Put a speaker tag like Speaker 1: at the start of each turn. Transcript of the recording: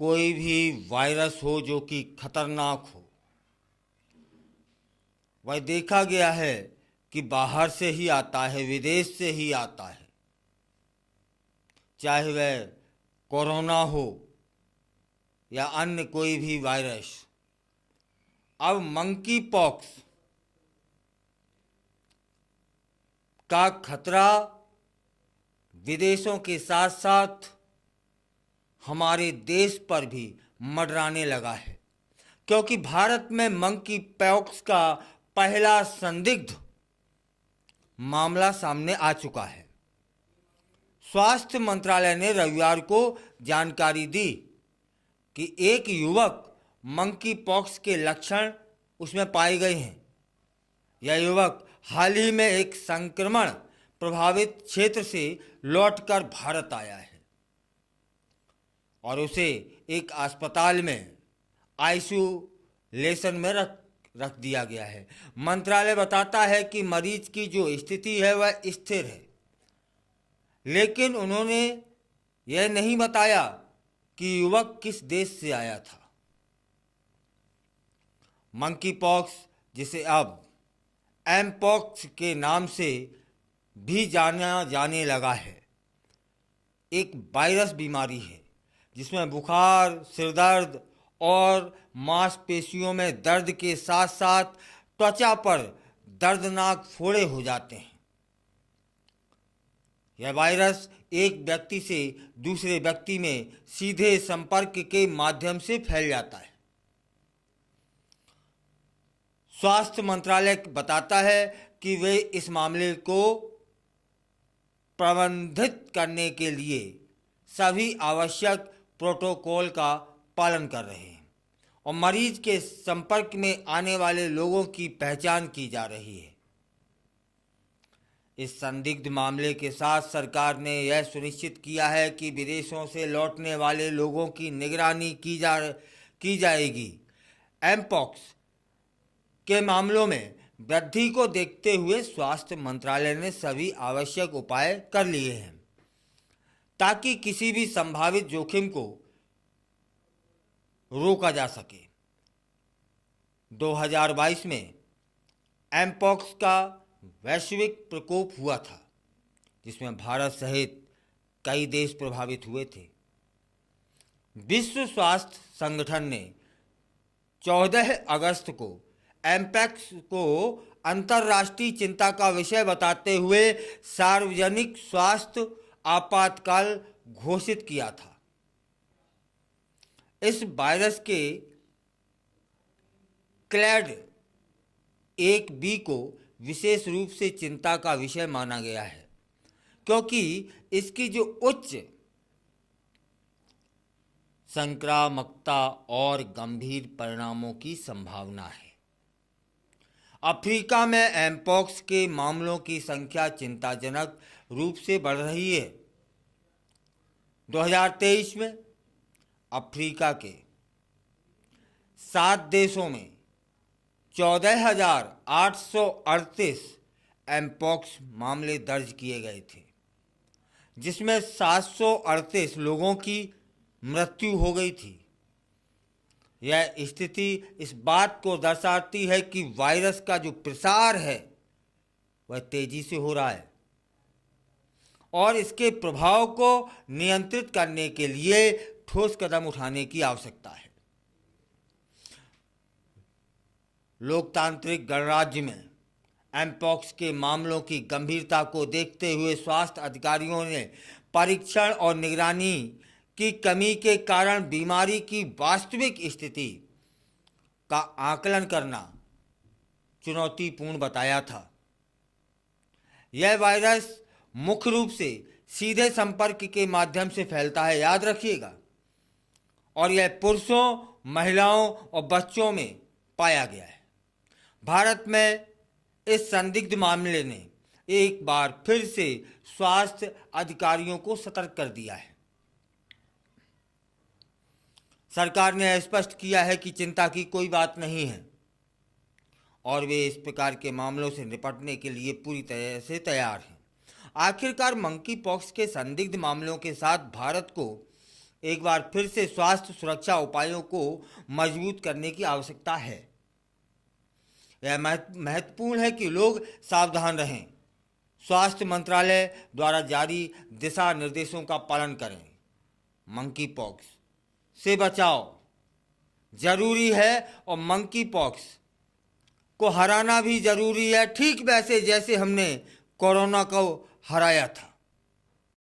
Speaker 1: कोई भी वायरस हो जो कि खतरनाक हो, वह देखा गया है कि बाहर से ही आता है, विदेश से ही आता है, चाहे वह कोरोना हो या अन्य कोई भी वायरस। अब मंकी पॉक्स का खतरा विदेशों के साथ साथ हमारे देश पर भी मंडराने लगा है, क्योंकि भारत में मंकी पॉक्स का पहला संदिग्ध मामला सामने आ चुका है। स्वास्थ्य मंत्रालय ने रविवार को जानकारी दी कि एक युवक मंकी पॉक्स के लक्षण उसमें पाए गए हैं। यह युवक हाल ही में एक संक्रमण प्रभावित क्षेत्र से लौटकर भारत आया है और उसे एक अस्पताल में आइसोलेशन में रख दिया गया है। मंत्रालय बताता है कि मरीज की जो स्थिति है वह स्थिर है, लेकिन उन्होंने यह नहीं बताया कि युवक किस देश से आया था। मंकी पॉक्स, जिसे अब एम पॉक्स के नाम से भी जाना जाने लगा है, एक वायरस बीमारी है जिसमें बुखार, सिरदर्द और मांसपेशियों में दर्द के साथ साथ त्वचा पर दर्दनाक फोड़े हो जाते हैं। यह वायरस एक व्यक्ति से दूसरे व्यक्ति में सीधे संपर्क के माध्यम से फैल जाता है। स्वास्थ्य मंत्रालय बताता है कि वे इस मामले को प्रबंधित करने के लिए सभी आवश्यक प्रोटोकॉल का पालन कर रहे हैं और मरीज के संपर्क में आने वाले लोगों की पहचान की जा रही है। इस संदिग्ध मामले के साथ सरकार ने यह सुनिश्चित किया है कि विदेशों से लौटने वाले लोगों की निगरानी की जाएगी। एमपॉक्स के मामलों में वृद्धि को देखते हुए स्वास्थ्य मंत्रालय ने सभी आवश्यक उपाय कर लिए हैं ताकि किसी भी संभावित जोखिम को रोका जा सके। 2022 में एमपॉक्स का वैश्विक प्रकोप हुआ था, जिसमें भारत सहित कई देश प्रभावित हुए थे। विश्व स्वास्थ्य संगठन ने 14 अगस्त को एमपॉक्स को अंतर्राष्ट्रीय चिंता का विषय बताते हुए सार्वजनिक स्वास्थ्य आपातकाल घोषित किया था। इस वायरस के क्लैड 1B को विशेष रूप से चिंता का विषय माना गया है, क्योंकि इसकी जो उच्च संक्रामकता और गंभीर परिणामों की संभावना है। अफ्रीका में एमपॉक्स के मामलों की संख्या चिंताजनक रूप से बढ़ रही है। 2023 में अफ्रीका के 7 देशों में 14,838 एमपॉक्स मामले दर्ज किए गए थे, जिसमें 738 लोगों की मृत्यु हो गई थी। यह स्थिति इस बात को दर्शाती है कि वायरस का जो प्रसार है वह तेजी से हो रहा है और इसके प्रभाव को नियंत्रित करने के लिए ठोस कदम उठाने की आवश्यकता है। लोकतांत्रिक गणराज्य में एमपॉक्स के मामलों की गंभीरता को देखते हुए स्वास्थ्य अधिकारियों ने परीक्षण और निगरानी की कमी के कारण बीमारी की वास्तविक स्थिति का आकलन करना चुनौतीपूर्ण बताया था। यह वायरस मुख्य रूप से सीधे संपर्क के माध्यम से फैलता है, याद रखिएगा, और यह पुरुषों, महिलाओं और बच्चों में पाया गया है। भारत में इस संदिग्ध मामले ने एक बार फिर से स्वास्थ्य अधिकारियों को सतर्क कर दिया है। सरकार ने स्पष्ट किया है कि चिंता की कोई बात नहीं है और वे इस प्रकार के मामलों से निपटने के लिए पूरी तरह से तैयार हैं। आखिरकार मंकी पॉक्स के संदिग्ध मामलों के साथ भारत को एक बार फिर से स्वास्थ्य सुरक्षा उपायों को मजबूत करने की आवश्यकता है। यह महत्वपूर्ण है कि लोग सावधान रहें, स्वास्थ्य मंत्रालय द्वारा जारी दिशा निर्देशों का पालन करें। मंकी पॉक्स से बचाव जरूरी है और मंकी पॉक्स को हराना भी जरूरी है, ठीक वैसे जैसे हमने कोरोना को हराया था।